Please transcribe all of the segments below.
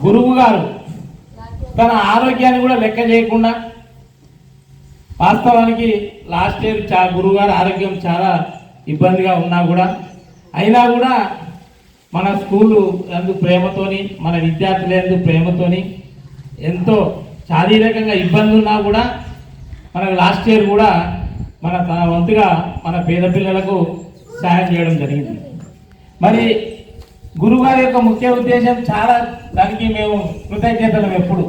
గురువు గారు తన ఆరోగ్యాన్ని కూడా లెక్క చేయకుండా, వాస్తవానికి లాస్ట్ ఇయర్ గురువు గారి ఆరోగ్యం చాలా ఇబ్బందిగా ఉన్నా కూడా, అయినా కూడా మన స్కూలు ఎందు ప్రేమతోని, మన విద్యార్థుల ఎందు ప్రేమతోని, ఎంతో శారీరకంగా ఇబ్బంది ఉన్నా కూడా మనకు లాస్ట్ ఇయర్ కూడా తన వంతుగా మన పేద పిల్లలకు సహాయం చేయడం జరిగింది. మరి గురువుగారి యొక్క ముఖ్య ఉద్దేశం చాలా, దానికి మేము కృతజ్ఞతలు. ఎప్పుడు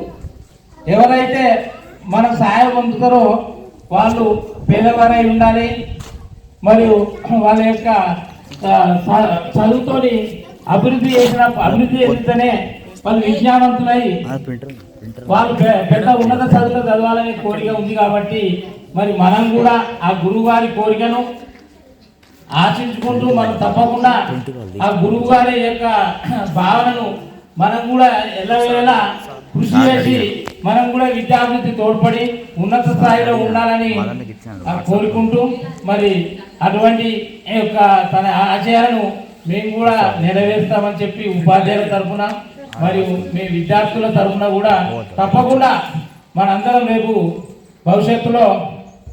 ఎవరైతే మన సహాయం పొందుతారో వాళ్ళు పేదవారై ఉండాలి, మరియు వాళ్ళ యొక్క చదువుతోని అభివృద్ధి చేస్తేనే వాళ్ళు విజ్ఞానవంతులై వాళ్ళు పెద్ద ఉన్నత చదువులు చదవాలనే కోరిక ఉంది. కాబట్టి మరి మనం కూడా ఆ గురువు గారి కోరికను ఆశించుకుంటూ మనం తప్పకుండా ఆ గురువు గారి యొక్క భావనను మనం కూడా ఎల్లవేళలా కృషి చేసి మనం కూడా విద్యాభివృద్ధి తోడ్పడి ఉన్నత స్థాయిలో ఉండాలని కోరుకుంటూ, మరి అటువంటి యొక్క తన ఆశయాలను మేము కూడా నెరవేరుస్తామని చెప్పి ఉపాధ్యాయుల తరఫున మరియు మీ విద్యార్థుల తరఫున కూడా తప్పకుండా మనందరం రేపు భవిష్యత్తులో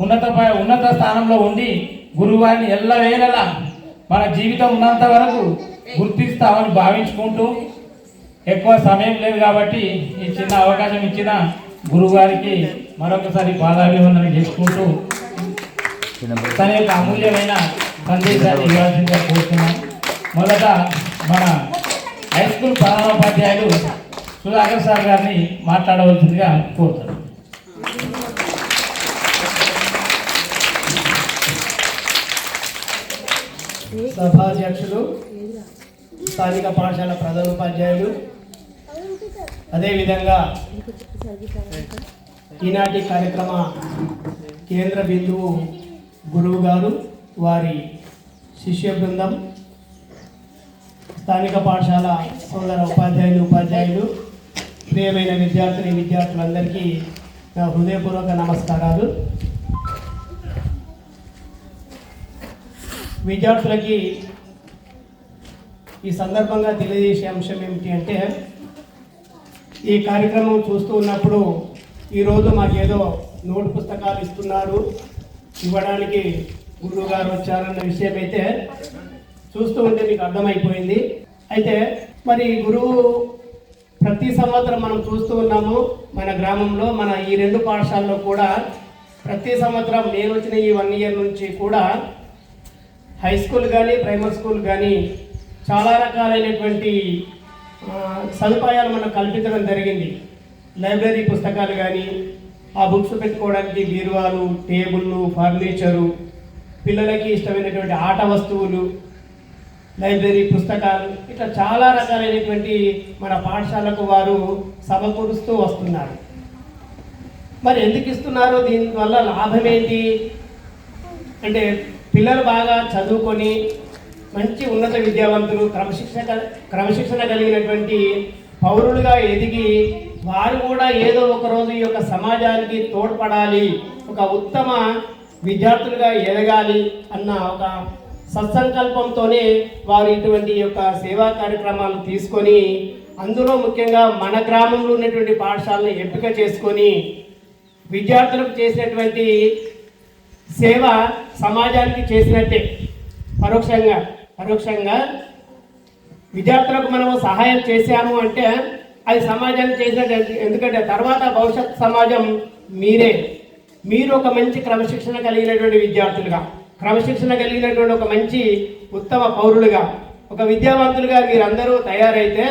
ఉన్నత స్థానంలో ఉండి గురువుగారిని ఎల్లవేళలా మన జీవితం ఉన్నంత వరకు గుర్తిస్తామని భావించుకుంటూ, ఎక్కువ సమయం లేదు కాబట్టి ఈ చిన్న అవకాశం ఇచ్చిన గురువు గారికి మరొకసారి పాదాభివందనం చేసుకుంటూ తన యొక్క అమూల్యమైన సందేశాన్ని ఇవ్వాల్సిందిగా కోరుతున్నాం. మొదట మన హై స్కూల్ ప్రధానోపాధ్యాయులు సుధాకర్ సార్ గారిని మాట్లాడవలసిందిగా కోరుతున్నాం. సభాధ్యక్షులు, స్థానిక పాఠశాల ప్రధానోపాధ్యాయులు, అదేవిధంగా ఈనాటి కార్యక్రమ కేంద్ర బిందువు గురువు గారు, వారి శిష్య బృందం, స్థానిక పాఠశాల సోదర ఉపాధ్యాయులు, ప్రియమైన విద్యార్థులందరికీ నా హృదయపూర్వక నమస్కారాలు. విద్యార్థులకి ఈ సందర్భంగా తెలియజేసే అంశం ఏమిటి అంటే, ఈ కార్యక్రమం చూస్తూ ఉన్నప్పుడు ఈరోజు మాకేదో నోటు పుస్తకాలు ఇస్తున్నారు, ఇవ్వడానికి గురువు గారు వచ్చారన్న విషయం అయితే చూస్తూ ఉంటే మీకు అర్థమైపోయింది. అయితే మరి గురువు ప్రతి సంవత్సరం మనం చూస్తూ ఉన్నాము, మన గ్రామంలో మన ఈ 2 పాఠశాలలో కూడా ప్రతి సంవత్సరం నేను వచ్చిన ఈ 1 ఇయర్ నుంచి కూడా హై స్కూల్ కానీ ప్రైమరీ స్కూల్ కానీ చాలా రకాలైనటువంటి సదుపాయాలు మనకు కల్పించడం జరిగింది. లైబ్రరీ పుస్తకాలు కానీ, ఆ బుక్స్ పెట్టుకోవడానికి బీరువాలు, టేబుళ్ళు, ఫర్నిచరు, పిల్లలకి ఇష్టమైనటువంటి ఆట వస్తువులు, లైబ్రరీ పుస్తకాలు, ఇట్లా చాలా రకాలైనటువంటి మన పాఠశాలకు వారు సమకూరుస్తూ వస్తున్నారు. మరి ఎందుకు ఇస్తున్నారు, దీనివల్ల లాభం ఏంటి అంటే, పిల్లలు బాగా చదువుకొని మంచి ఉన్నత విద్యావంతులు, క్రమశిక్షణ కలిగినటువంటి పౌరులుగా ఎదిగి వారు కూడా ఏదో ఒక రోజు ఈ యొక్క సమాజానికి తోడ్పడాలి, ఒక ఉత్తమ విద్యార్థులుగా ఎదగాలి అన్న ఒక సత్సంకల్పంతోనే వారు ఇటువంటి యొక్క సేవా కార్యక్రమాలు తీసుకొని, అందులో ముఖ్యంగా మన గ్రామంలో ఉన్నటువంటి పాఠశాలను ఎంపిక చేసుకొని విద్యార్థులకు చేసినటువంటి సేవ సమాజానికి చేసినట్టే. పరోక్షంగా విద్యార్థులకు మనము సహాయం చేశాము అంటే అది సమాజానికి చేసినట్టు. ఎందుకంటే తర్వాత భవిష్యత్ సమాజం మీరు ఒక మంచి క్రమశిక్షణ కలిగినటువంటి విద్యార్థులుగా, క్రమశిక్షణ కలిగినటువంటి ఒక మంచి ఉత్తమ పౌరులుగా, ఒక విద్యావంతులుగా మీరందరూ తయారైతే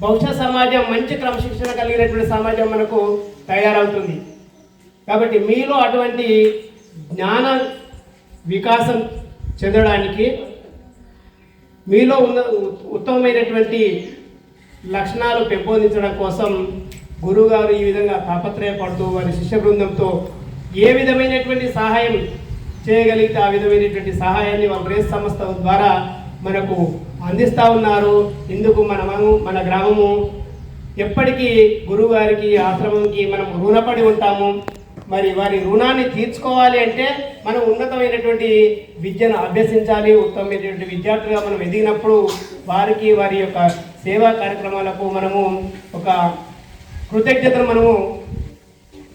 భవిష్యత్ సమాజం మంచి క్రమశిక్షణ కలిగినటువంటి సమాజం మనకు తయారవుతుంది. కాబట్టి మీలో అటువంటి జ్ఞాన వికాసం చెందడానికి, మీలో ఉన్న ఉత్తమమైనటువంటి లక్షణాలు పెంపొందించడం కోసం గురువుగారు ఈ విధంగా తాపత్రయపడుతూ వారి శిష్య బృందంతో ఏ విధమైనటువంటి సహాయం చేయగలిగితే ఆ విధమైనటువంటి సహాయాన్ని వాళ్ళ రేస్ సంస్థ ద్వారా మనకు అందిస్తూ ఉన్నారు. ఇందుకు మన గ్రామము ఎప్పటికీ గురువుగారికి, ఆశ్రమంకి మనం రుణపడి ఉంటాము. మరి వారి రుణాన్ని తీర్చుకోవాలి అంటే మనం ఉన్నతమైనటువంటి విద్యను అభ్యసించాలి. ఉత్తమమైనటువంటి విద్యార్థులుగా మనం ఎదిగినప్పుడు వారికి వారి యొక్క సేవా కార్యక్రమాలకు మనము ఒక కృతజ్ఞతను మనము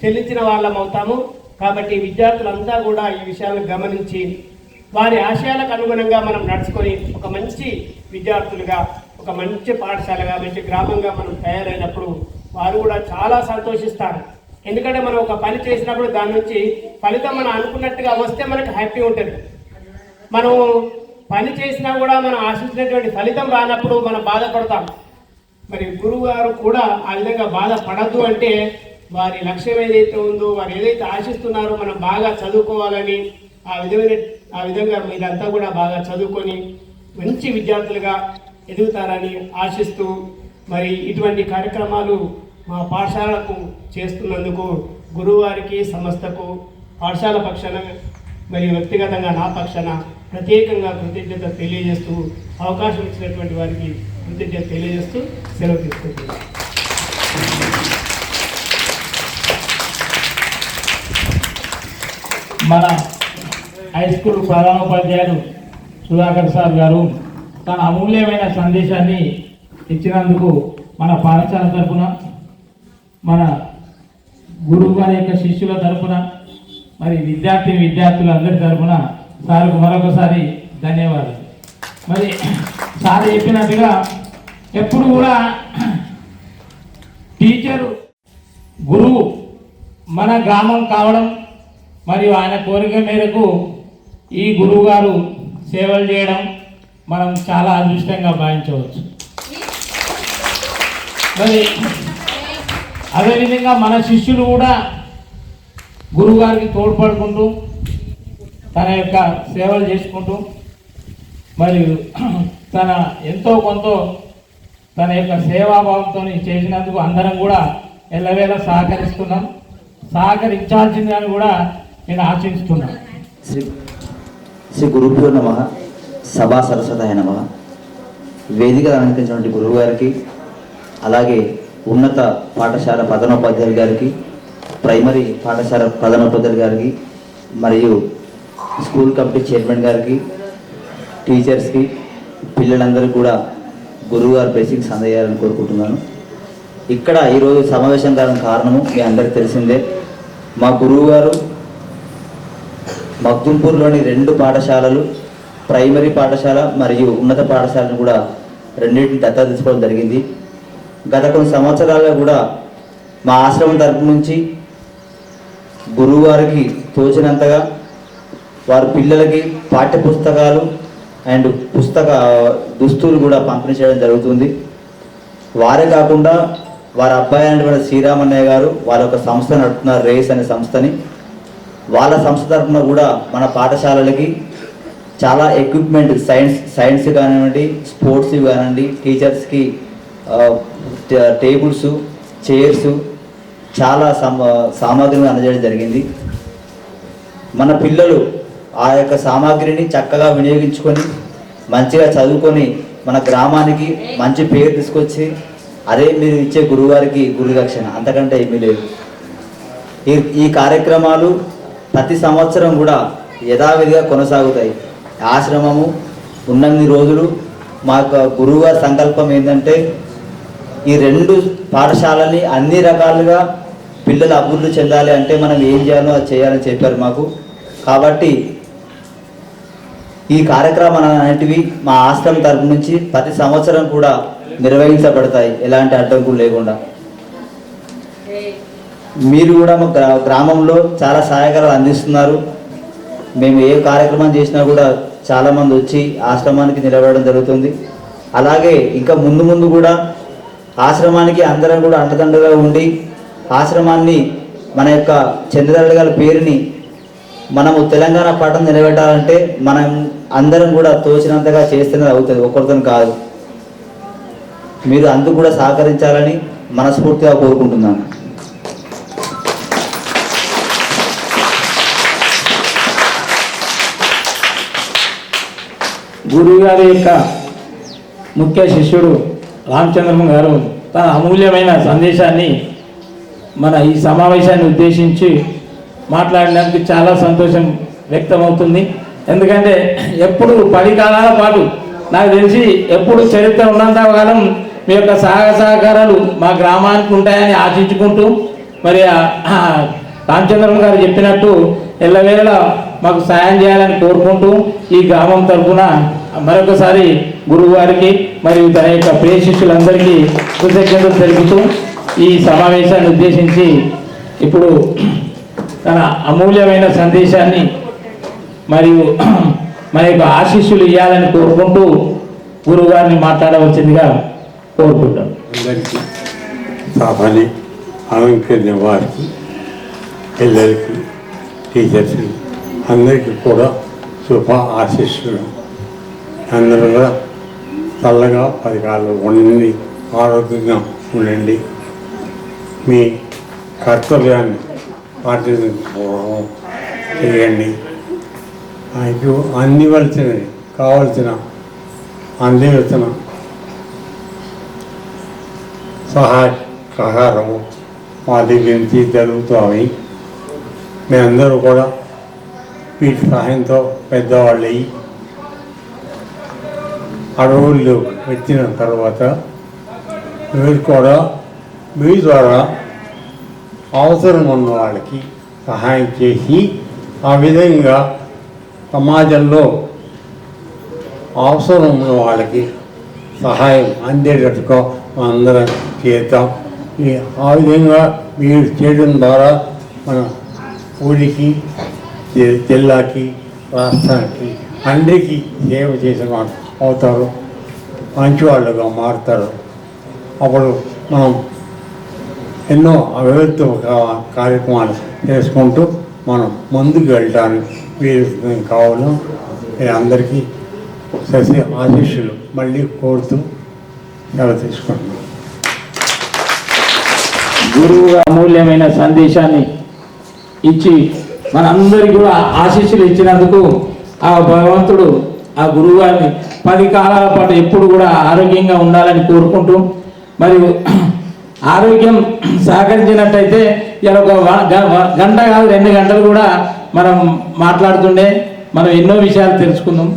చెల్లించిన వాళ్ళం అవుతాము. కాబట్టి విద్యార్థులంతా కూడా ఈ విషయాలను గమనించి వారి ఆశయాలకు అనుగుణంగా మనం నడుచుకొని ఒక మంచి విద్యార్థులుగా, ఒక మంచి పాఠశాలగా, మంచి గ్రామంగా మనం తయారైనప్పుడు వారు కూడా చాలా సంతోషిస్తారు. ఎందుకంటే మనం ఒక పని చేసినప్పుడు దాని నుంచి ఫలితం మనం అనుకున్నట్టుగా వస్తే మనకు హ్యాపీ ఉంటుంది. మనం పని చేసినా కూడా మనం ఆశించినటువంటి ఫలితం రానప్పుడు మనం బాధపడతాం. మరి గురువు గారు కూడా ఆ విధంగా బాధపడద్దు అంటే వారి లక్ష్యం ఏదైతే ఉందో, వారు ఏదైతే ఆశిస్తున్నారో మనం బాగా చదువుకోవాలని ఆ విధంగా మీరంతా కూడా బాగా చదువుకొని మంచి విద్యార్థులుగా ఎదుగుతారని ఆశిస్తూ మరి ఇటువంటి కార్యక్రమాలు మా పాఠశాలకు చేస్తున్నందుకు గురువువారికి, సంస్థకు, పాఠశాల పక్షాన మరియు వ్యక్తిగతంగా నా పక్షాన ప్రత్యేకంగా కృతజ్ఞత తెలియజేస్తూ అవకాశం ఇచ్చినటువంటి వారికి కృతజ్ఞత తెలియజేస్తూ సెలవు తీసుకుంటున్నాను. మన హై స్కూల్ ప్రధానోపాధ్యాయులు సుధాకర్ సార్ గారు తన అమూల్యమైన సందేశాన్ని ఇచ్చినందుకు మన పాఠశాల తరఫున, మన గురువు గారి యొక్క శిష్యుల తరఫున, మరి విద్యార్థులందరి తరఫున సార్కు మరొకసారి ధన్యవాదాలు. మరి సార్ చెప్పినట్టుగా ఎప్పుడు కూడా టీచరు, గురువు మన గ్రామం కావడం మరియు ఆయన కోరిక మేరకు ఈ గురువు గారు సేవలు చేయడం మనం చాలా అదృష్టంగా భావించవచ్చు. మరి అదేవిధంగా మన శిష్యులు కూడా గురువుగారికి తోడ్పడుకుంటూ తన యొక్క సేవలు చేసుకుంటూ మరియు తన ఎంతో కొంత తన యొక్క సేవాభావంతో చేసినందుకు అందరం కూడా ఎల్లవేళ సహకరించాల్సిందని కూడా నేను ఆశిస్తున్నాను. శ్రీ గురుభ్యో నమః. సభా సరస్వతాయ నమః. వేదిక అలంకరించినటువంటి గురువు గారికి, అలాగే ఉన్నత పాఠశాల ప్రధానోపాధ్యాయులు గారికి, ప్రైమరీ పాఠశాల ప్రధానోపాధ్యాయులు గారికి, మరియు స్కూల్ కమిటీ చైర్మన్ గారికి, టీచర్స్కి, పిల్లలందరికీ కూడా గురువు గారు బ్లెస్సింగ్స్ అందజేయాలని కోరుకుంటున్నాను. ఇక్కడ ఈరోజు సమావేశం కారణము మీ అందరికీ తెలిసిందే. మా గురువు గారు మగ్దుంపూర్లోని 2 పాఠశాలలు, ప్రైమరీ పాఠశాల మరియు ఉన్నత పాఠశాలను కూడా రెండింటిని దత్తత తీసుకోవడం జరిగింది. గత కొన్ని సంవత్సరాలుగా కూడా మా ఆశ్రమం తరపు నుంచి గురువు గారికి తోచినంతగా వారి పిల్లలకి పాఠ్య పుస్తకాలు అండ్ దుస్తులు కూడా పంపిణీ చేయడం జరుగుతుంది. వారే కాకుండా వారి అబ్బాయి అయినటువంటి శ్రీరామన్నయ్య గారు వాళ్ళ ఒక సంస్థ నడుపుతున్నారు, రేస్ అనే సంస్థని. వాళ్ళ సంస్థ తరఫున కూడా మన పాఠశాలలకి చాలా ఎక్విప్మెంట్, సైన్స్ కానివ్వండి, స్పోర్ట్స్ కానివ్వండి, టీచర్స్కి టేబుల్స్, చైర్స్, చాలా సామాగ్రిని అందజేయడం జరిగింది. మన పిల్లలు ఆ యొక్క సామాగ్రిని చక్కగా వినియోగించుకొని మంచిగా చదువుకొని మన గ్రామానికి మంచి పేరు తీసుకొచ్చి అదే మీరు ఇచ్చే గురువుగారికి గురుదక్షిణ, అంతకంటే ఏమీ లేదు. ఈ కార్యక్రమాలు ప్రతి సంవత్సరం కూడా యథావిధిగా కొనసాగుతాయి. ఆశ్రమము ఉన్నన్ని రోజులు మా గురువుగారి సంకల్పం ఏంటంటే ఈ 2 పాఠశాలని అన్ని రకాలుగా పిల్లలు అభివృద్ధి చెందాలి అంటే మనం ఏం చేయాలో అది చేయాలని చెప్పారు మాకు. కాబట్టి ఈ కార్యక్రమాలు అనేటివి మా ఆశ్రమం తరపు నుంచి ప్రతి సంవత్సరం కూడా నిర్వహించబడతాయి, ఎలాంటి అడ్డంకులు లేకుండా. మీరు కూడా మా గ్రామంలో చాలా సహాయకారాలు అందిస్తున్నారు. మేము ఏ కార్యక్రమం చేసినా కూడా చాలామంది వచ్చి ఆశ్రమానికి నిలబడడం జరుగుతుంది. అలాగే ఇంకా ముందు కూడా ఆశ్రమానికి అందరం కూడా అండదండగా ఉండి ఆశ్రమాన్ని మన యొక్క చంద్రదల్లి గారి పేరుని మనము తెలంగాణ పాఠం నిలబెట్టాలంటే మనం అందరం కూడా తోచినంతగా చేస్తేనే అవుతుంది, ఒకరితో కాదు. మీరు అందుకు కూడా సహకరించాలని మనస్ఫూర్తిగా కోరుకుంటున్నాను. గురువు గారి యొక్క ముఖ్య శిష్యుడు రామచంద్రమ్మ గారు తన అమూల్యమైన సందేశాన్ని మన ఈ సమావేశాన్ని ఉద్దేశించి మాట్లాడినందుకు చాలా సంతోషం వ్యక్తమవుతుంది. ఎందుకంటే ఎప్పుడు 10 కాలాల పాటు నాకు తెలిసి ఎప్పుడు చరిత్ర ఉన్నంత కాలం మీ యొక్క సహకారాలు మా గ్రామానికి ఉంటాయని ఆశించుకుంటూ మరి రామచంద్రన్ గారు చెప్పినట్టు ఎల్లవేళలా మాకు సాయం చేయాలని కోరుకుంటూ ఈ గ్రామం తరఫున మరొకసారి గురువు గారికి మరియు తన యొక్క ప్రియ శిష్యులందరికీ కృతజ్ఞతలు తెలుపుతూ ఈ సమావేశాన్ని ఉద్దేశించి ఇప్పుడు తన అమూల్యమైన సందేశాన్ని మరియు మన యొక్క ఆశీస్సులు ఇవ్వాలని కోరుకుంటూ గురువు గారిని మాట్లాడవలసిందిగా కోరుకుంటాం. అందరికీ సభని అలంకరించిన వారికి పిల్లలకి టీచర్స్ అందరికీ కూడా శుభ ఆశీస్సులు. అందరూ కూడా చల్లగా 10 కాళ్ళు ఉండండి, ఆరోగ్యంగా ఉండండి. మీ కర్తవ్యాన్ని పాటించడం చేయండి. మీకు అందివలసినవి కావలసిన అందివలసిన సహకారము మా దగ్గర నుంచి జరుగుతాయి. మేమందరూ కూడా వీటి సహాయంతో పెద్దవాళ్ళు అయ్యి అడవుల్లో వచ్చిన తర్వాత మీరు కూడా మీ ద్వారా అవసరం ఉన్న వాళ్ళకి సహాయం చేసి ఆ విధంగా సమాజంలో అవసరం ఉన్న వాళ్ళకి సహాయం అందేటట్టుగా అందరం చేద్దాం. ఆ విధంగా మీరు చేయడం ద్వారా మన ఊరికి, జిల్లాకి, రాష్ట్రానికి అందరికీ సేవ చేసిన వాళ్ళు అవుతారు, మంచివాళ్ళుగా మారుతారు. అప్పుడు మనం ఎన్నో అభివృద్ధి కార్యక్రమాలు చేసుకుంటూ మనం ముందుకు వెళ్ళడానికి వీలు కావాలి. అందరికీ ససి ఆశీస్సులు మళ్ళీ కోరుతూ సెలవు తీసుకుంటున్నాం. గురువు అమూల్యమైన సందేశాన్ని ఇచ్చి మనందరికీ కూడా ఆశీస్సులు ఇచ్చినందుకు ఆ భగవంతుడు ఆ గురువు గారిని 10 కాలాల పాటు ఎప్పుడు కూడా ఆరోగ్యంగా ఉండాలని కోరుకుంటూ, మరియు ఆరోగ్యం సహకరించినట్టయితే ఇలా ఒక గంట కాదు 2 గంటలు కూడా మనం మాట్లాడుతుండే మనం ఎన్నో విషయాలు తెలుసుకుందాం.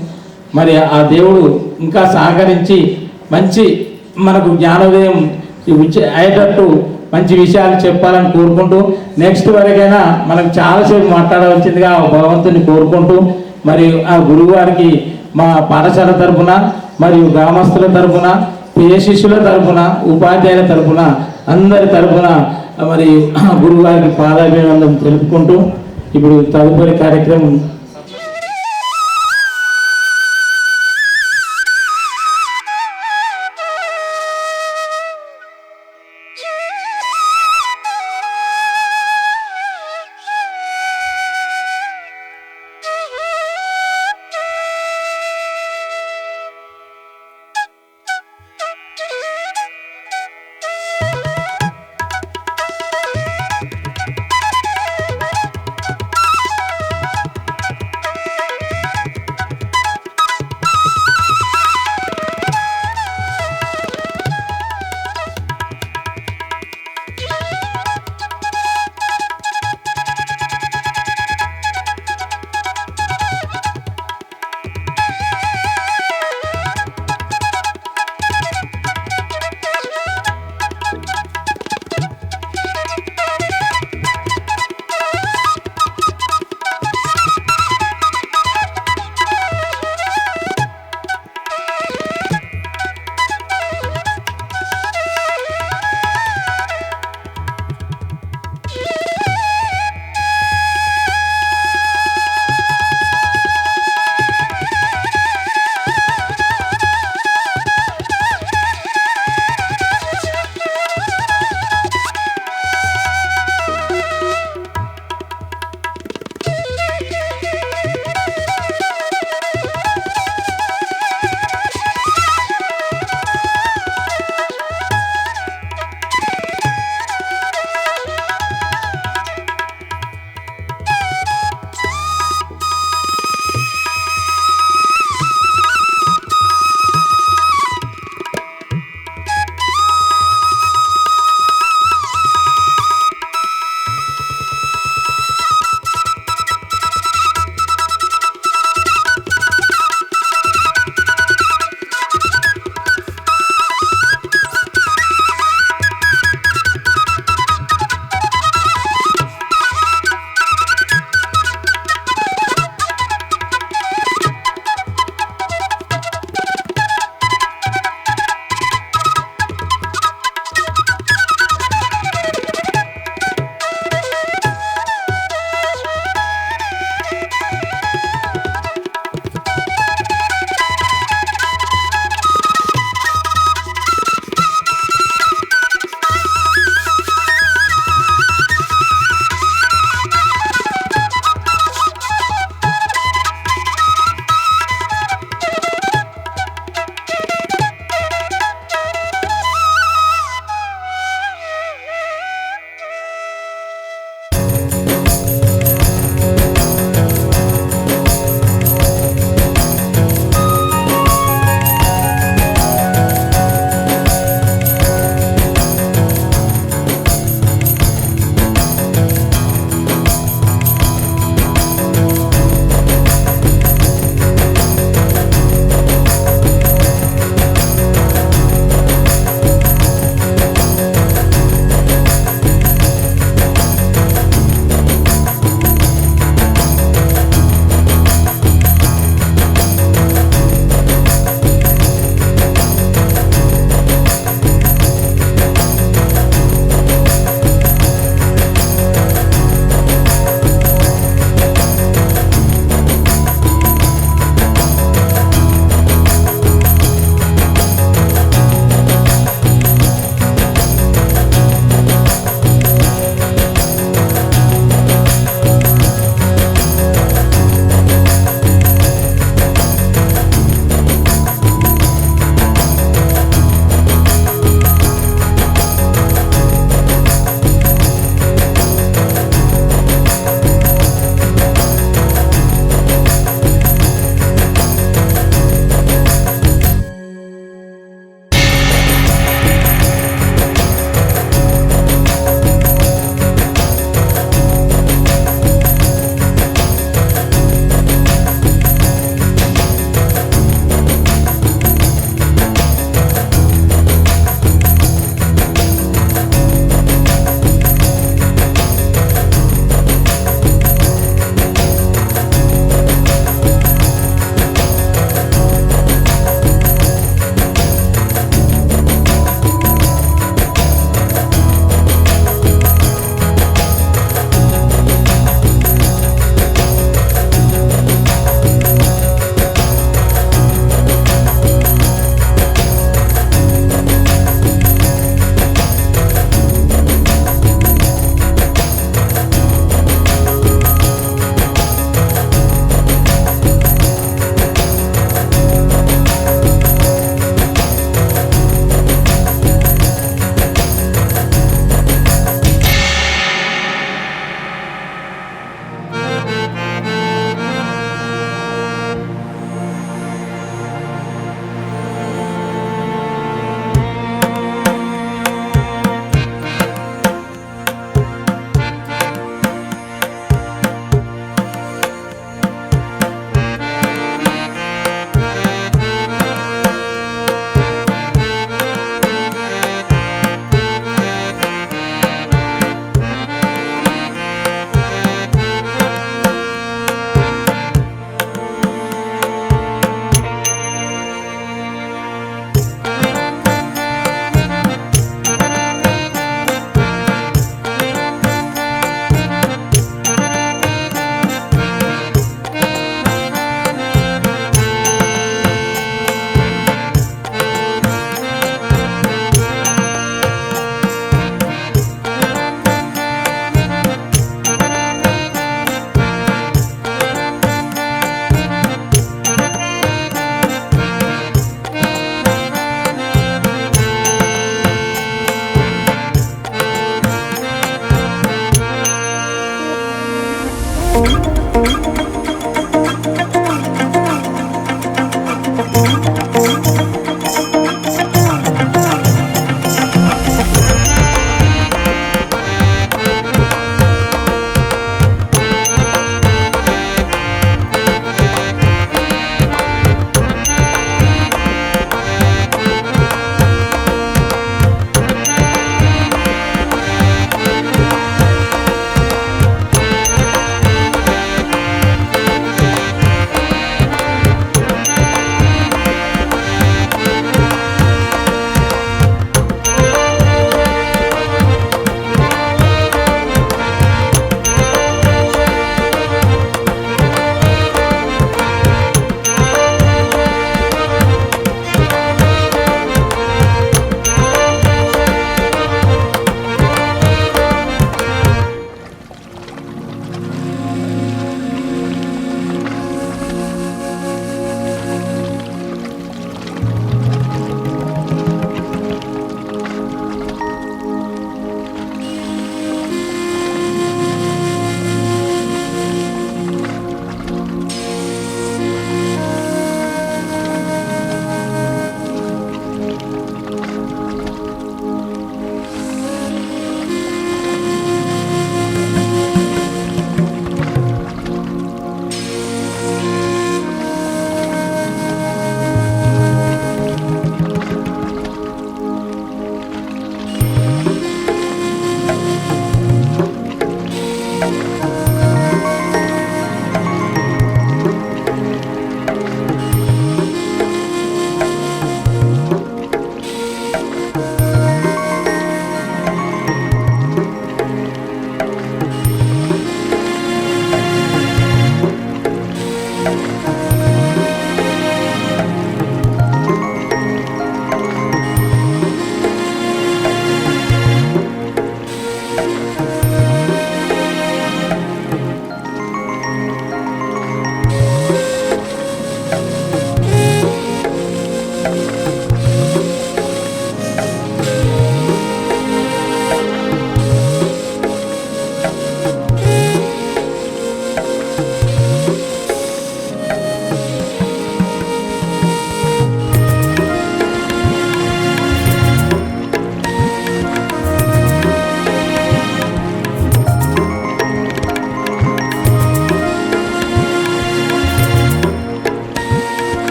మరి ఆ దేవుడు ఇంకా సహకరించి మంచి మనకు జ్ఞానోదయం అయ్యేటట్టు మంచి విషయాలు చెప్పాలని కోరుకుంటూ, నెక్స్ట్ వరకైనా మనకు చాలాసేపు మాట్లాడవలసిందిగా భగవంతుని కోరుకుంటూ, మరియు ఆ గురువు గారికి మా పాఠశాల తరఫున మరియు గ్రామస్తుల తరఫున, ప్రియ శిష్యుల తరఫున, ఉపాధ్యాయుల తరఫున, అందరి తరఫున మరి గురువు గారికి పాదాభివందనం తెలుపుకుంటూ ఇప్పుడు తదుపరి కార్యక్రమం